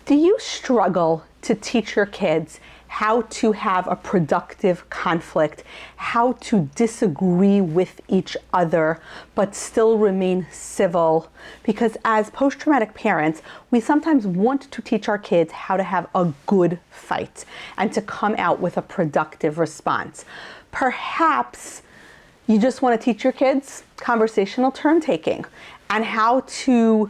Do you struggle to teach your kids how to have a productive conflict, how to disagree with each other, but still remain civil? Because as post-traumatic parents, we sometimes want to teach our kids how to have a good fight and to come out with a productive response. Perhaps you just want to teach your kids conversational turn taking and how to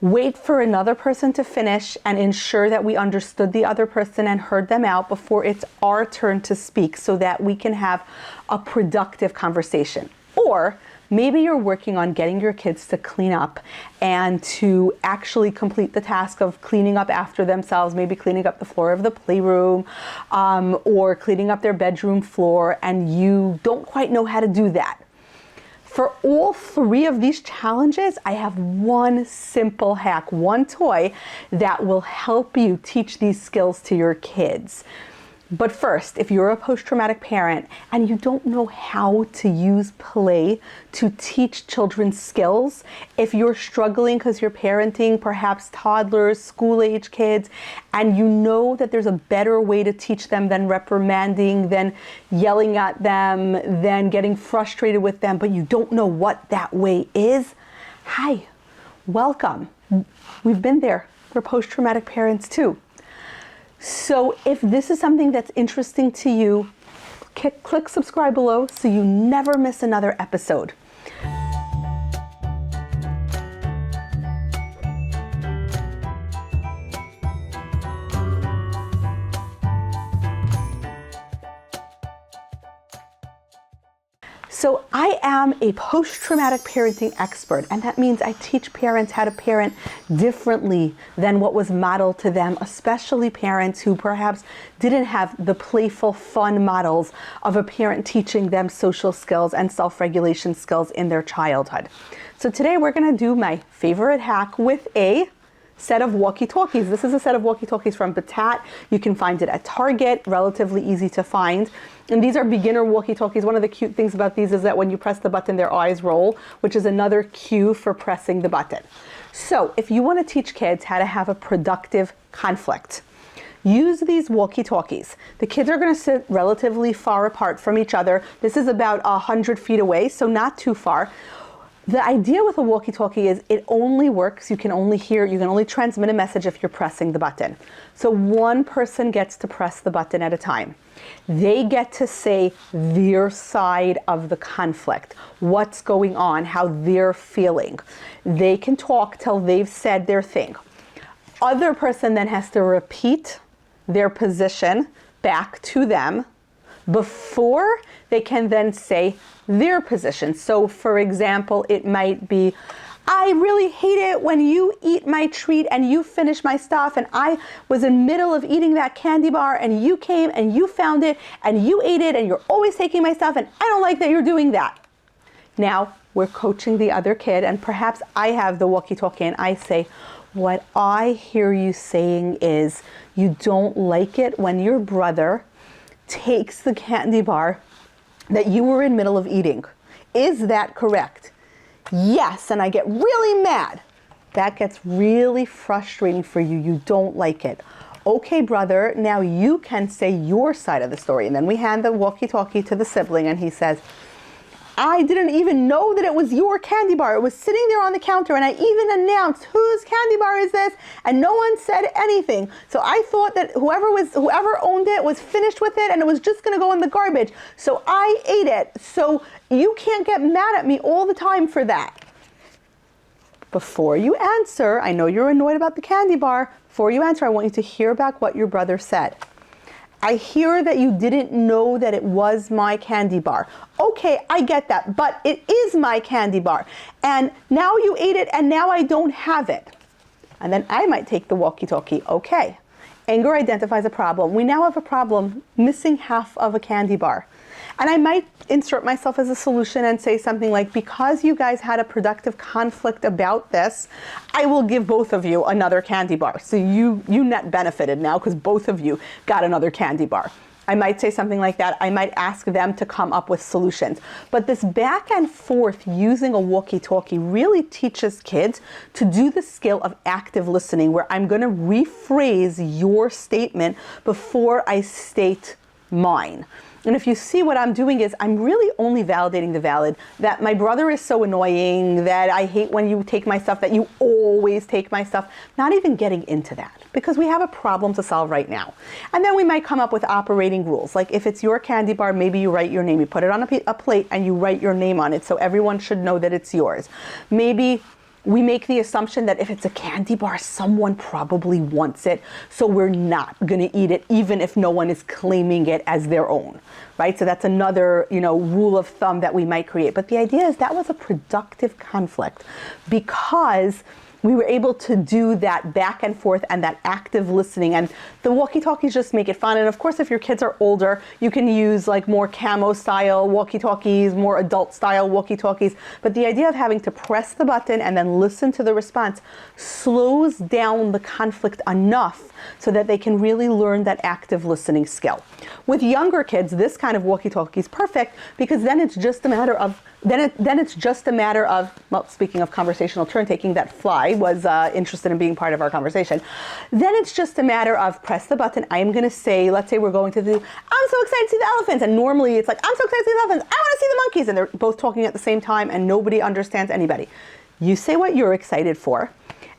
wait for another person to finish and ensure that we understood the other person and heard them out before it's our turn to speak so that we can have a productive conversation. Or maybe you're working on getting your kids to clean up and to actually complete the task of cleaning up after themselves, maybe cleaning up the floor of the playroom or cleaning up their bedroom floor, and you don't quite know how to do that. For all three of these challenges, I have one simple hack, one toy that will help you teach these skills to your kids. But first, if you're a post-traumatic parent and you don't know how to use play to teach children skills, if you're struggling because you're parenting perhaps toddlers, school-age kids, and you know that there's a better way to teach them than reprimanding, than yelling at them, than getting frustrated with them, but you don't know what that way is, hi, welcome. We've been there. We're post-traumatic parents too. So if this is something that's interesting to you, click subscribe below so you never miss another episode. So I am a post-traumatic parenting expert, and that means I teach parents how to parent differently than what was modeled to them, especially parents who perhaps didn't have the playful, fun models of a parent teaching them social skills and self-regulation skills in their childhood. So today we're going to do my favorite hack with a set of walkie-talkies. This is a set of walkie-talkies from Batat. You can find it at Target, relatively easy to find. And these are beginner walkie-talkies. One of the cute things about these is that when you press the button, their eyes roll, which is another cue for pressing the button. So if you want to teach kids how to have a productive conflict, use these walkie-talkies. The kids are going to sit relatively far apart from each other. This is about 100 feet away, so not too far. The idea with a walkie-talkie is it only works, you can only transmit a message if you're pressing the button. So one person gets to press the button at a time. They get to say their side of the conflict, what's going on, how they're feeling. They can talk till they've said their thing. Other person then has to repeat their position back to them before they can then say their position. So for example, it might be, I really hate it when you eat my treat and you finish my stuff, and I was in the middle of eating that candy bar and you came and you found it and you ate it and you're always taking my stuff and I don't like that you're doing that. Now we're coaching the other kid, and perhaps I have the walkie-talkie and I say, what I hear you saying is you don't like it when your brother takes the candy bar that you were in the middle of eating. Is that correct? Yes, and I get really mad. That gets really frustrating for you. You don't like it. Okay, brother, now you can say your side of the story. And then we hand the walkie-talkie to the sibling and he says, I didn't even know that it was your candy bar. It was sitting there on the counter and I even announced whose candy bar is this, and no one said anything. So I thought that whoever owned it was finished with it and it was just gonna go in the garbage. So I ate it. So you can't get mad at me all the time for that. Before you answer, I know you're annoyed about the candy bar. Before you answer, I want you to hear back what your brother said. I hear that you didn't know that it was my candy bar. Okay, I get that, but it is my candy bar. And now you ate it and now I don't have it. And then I might take the walkie-talkie. Okay, anger identifies a problem. We now have a problem missing half of a candy bar. And I might insert myself as a solution and say something like, because you guys had a productive conflict about this, I will give both of you another candy bar. So you net benefited now because both of you got another candy bar. I might say something like that. I might ask them to come up with solutions. But this back and forth using a walkie-talkie really teaches kids to do the skill of active listening, where I'm going to rephrase your statement before I state mine. And if you see, what I'm doing is I'm really only validating the valid, that my brother is so annoying, that I hate when you take my stuff, that you always take my stuff. Not even getting into that, because we have a problem to solve right now. And then we might come up with operating rules. Like if it's your candy bar, maybe you write your name. You put it on a plate and you write your name on it so everyone should know that it's yours. Maybe we make the assumption that if it's a candy bar, someone probably wants it, so we're not going to eat it, even if no one is claiming it as their own, right? So that's another, rule of thumb that we might create. But the idea is that was a productive conflict, because we were able to do that back and forth and that active listening. And the walkie-talkies just make it fun. And of course, if your kids are older, you can use like more camo style walkie-talkies, more adult style walkie-talkies. But the idea of having to press the button and then listen to the response slows down the conflict enough so that they can really learn that active listening skill. With younger kids, this kind of walkie-talkie is perfect, because then it's just a matter of well, speaking of conversational turn taking, that Fly was interested in being part of our conversation. Then it's just a matter of press the button. I am going to say, let's say we're going to do, I'm so excited to see the elephants. And normally it's like, I'm so excited to see the elephants. I want to see the monkeys. And they're both talking at the same time and nobody understands anybody. You say what you're excited for.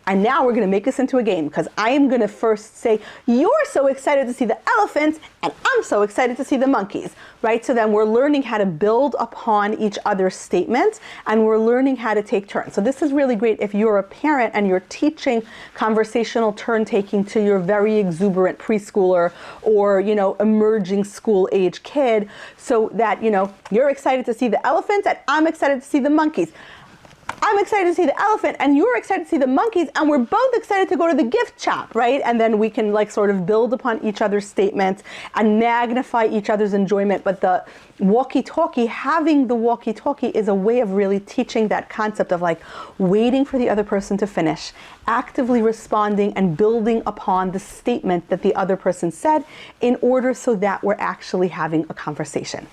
And now we're going to make this into a game, because I am going to first say, you're so excited to see the elephants, and I'm so excited to see the monkeys, right? So then we're learning how to build upon each other's statements, and we're learning how to take turns. So this is really great if you're a parent and you're teaching conversational turn taking to your very exuberant preschooler or, emerging school age kid, so that, you're excited to see the elephants and I'm excited to see the monkeys. I'm excited to see the elephant and you're excited to see the monkeys, and we're both excited to go to the gift shop, right? And then we can sort of build upon each other's statements and magnify each other's enjoyment. But the walkie-talkie, having the walkie-talkie, is a way of really teaching that concept of waiting for the other person to finish, actively responding and building upon the statement that the other person said, in order so that we're actually having a conversation.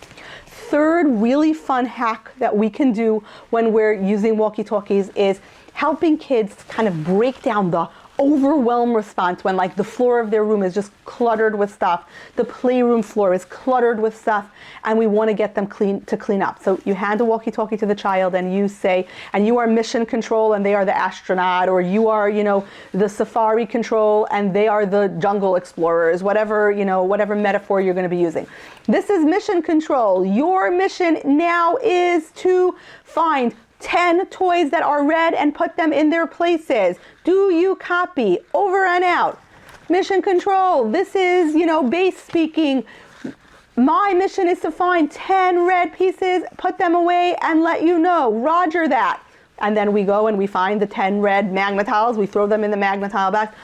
Third really fun hack that we can do when we're using walkie-talkies is helping kids kind of break down the overwhelm response when the floor of their room is just cluttered with stuff. The playroom floor is cluttered with stuff, and we want to get them to clean up. So you hand a walkie-talkie to the child and you say, and you are mission control and they are the astronaut, or you are, the safari control and they are the jungle explorers, whatever metaphor you're going to be using. This is mission control. Your mission now is to find 10 toys that are red and put them in their places. Do you copy? Over and out. Mission control. This is, base speaking. My mission is to find 10 red pieces, put them away, and let you know. Roger that. And then we go and we find the 10 red magnetiles. We throw them in the magnetile box.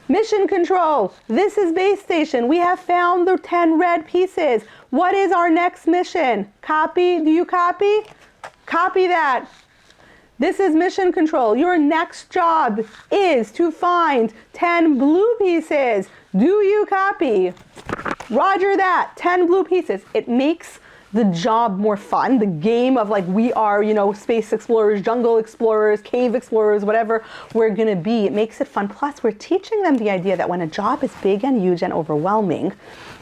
Mission control. This is base station. We have found the 10 red pieces. What is our next mission? Copy. Do you copy? Copy that. This is mission control. Your next job is to find 10 blue pieces. Do you copy? Roger that. 10 blue pieces. It makes the job more fun. The game of we are, space explorers, jungle explorers, cave explorers, whatever we're going to be. It makes it fun. Plus, we're teaching them the idea that when a job is big and huge and overwhelming,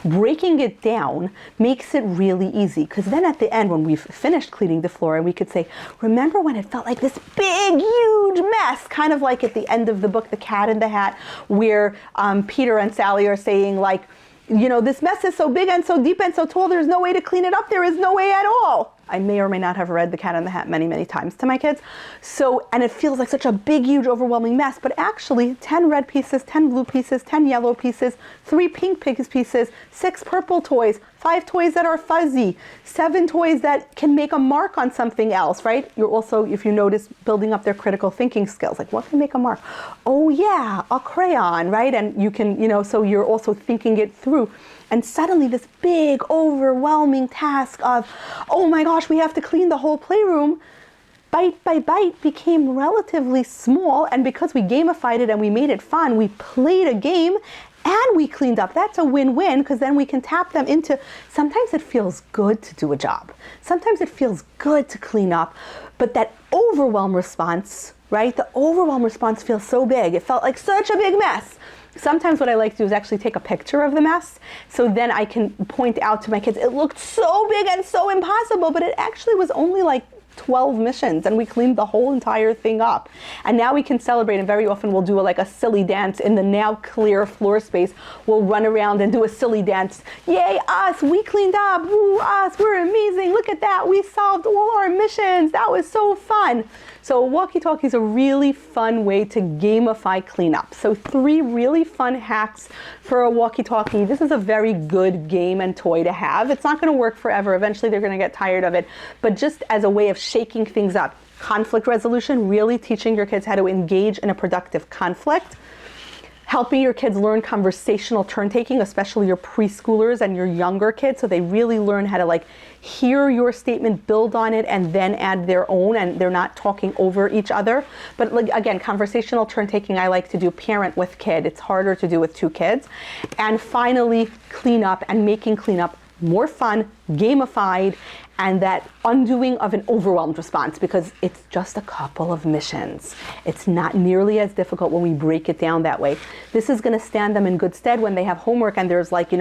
breaking it down makes it really easy. Because then at the end, when we've finished cleaning the floor, and we could say, remember when it felt like this big, huge mess? Kind of like at the end of the book, The Cat in the Hat, where Peter and Sally are saying this mess is so big and so deep and so tall, there's no way to clean it up. There is no way at all. I may or may not have read The Cat in the Hat many, many times to my kids. So, and it feels like such a big, huge, overwhelming mess, but actually 10 red pieces, 10 blue pieces, 10 yellow pieces, 3 pink pieces, 6 purple toys, 5 toys that are fuzzy, 7 toys that can make a mark on something else, right? You're also, if you notice, building up their critical thinking skills. What can make a mark? Oh yeah, a crayon, right? And you can, so you're also thinking it through. And suddenly this big, overwhelming task of, oh my gosh, we have to clean the whole playroom, bite by bite became relatively small. And because we gamified it and we made it fun, we played a game, and we cleaned up. That's a win-win, because then we can tap them into, sometimes it feels good to do a job. Sometimes it feels good to clean up, but that overwhelm response, right? The overwhelm response feels so big. It felt like such a big mess. Sometimes what I like to do is actually take a picture of the mess, so then I can point out to my kids, it looked so big and so impossible, but it actually was only like 12 missions, and we cleaned the whole entire thing up. And now we can celebrate, and very often we'll do like a silly dance in the now clear floor space. We'll run around and do a silly dance. Yay, us, we cleaned up, woo, us, we're amazing, look at that, we solved all our missions, that was so fun. So walkie-talkie is a really fun way to gamify cleanup. So 3 really fun hacks for a walkie-talkie. This is a very good game and toy to have. It's not going to work forever. Eventually they're going to get tired of it. But just as a way of shaking things up. Conflict resolution, really teaching your kids how to engage in a productive conflict. Helping your kids learn conversational turn-taking, especially your preschoolers and your younger kids, so they really learn how to like hear your statement, build on it, and then add their own, and they're not talking over each other. But like, again, conversational turn-taking, I like to do parent with kid. It's harder to do with 2 kids. And finally, cleanup, and making cleanup more fun, gamified, and that undoing of an overwhelmed response, because it's just a couple of missions. It's not nearly as difficult when we break it down that way. This is going to stand them in good stead when they have homework and there's like,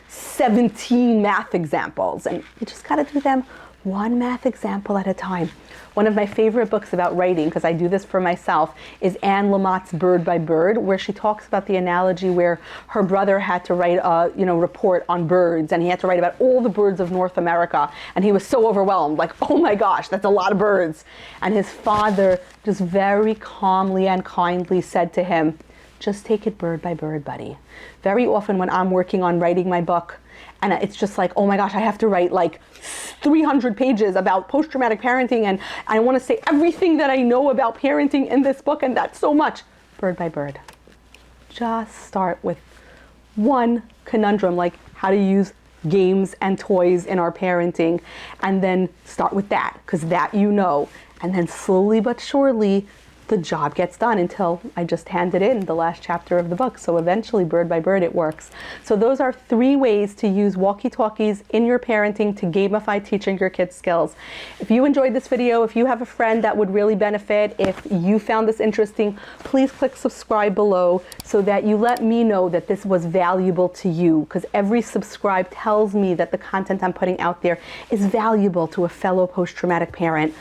17 math examples, and you just got to do them one math example at a time. One of my favorite books about writing, because I do this for myself, is Anne Lamott's Bird by Bird, where she talks about the analogy where her brother had to write a report on birds, and he had to write about all the birds of North America, and he was so overwhelmed, like, oh my gosh, that's a lot of birds. And his father just very calmly and kindly said to him, just take it bird by bird, buddy. Very often when I'm working on writing my book, and it's just like, oh my gosh, I have to write like 300 pages about post-traumatic parenting, and I want to say everything that I know about parenting in this book, and that's so much. Bird by bird. Just start with one conundrum, like how to use games and toys in our parenting, and then start with that, because that and then slowly but surely the job gets done until I just handed in the last chapter of the book. So eventually, bird by bird, it works. So those are 3 ways to use walkie-talkies in your parenting to gamify teaching your kids skills. If you enjoyed this video, if you have a friend that would really benefit, if you found this interesting, please click subscribe below so that you let me know that this was valuable to you, because every subscribe tells me that the content I'm putting out there is valuable to a fellow post-traumatic parent.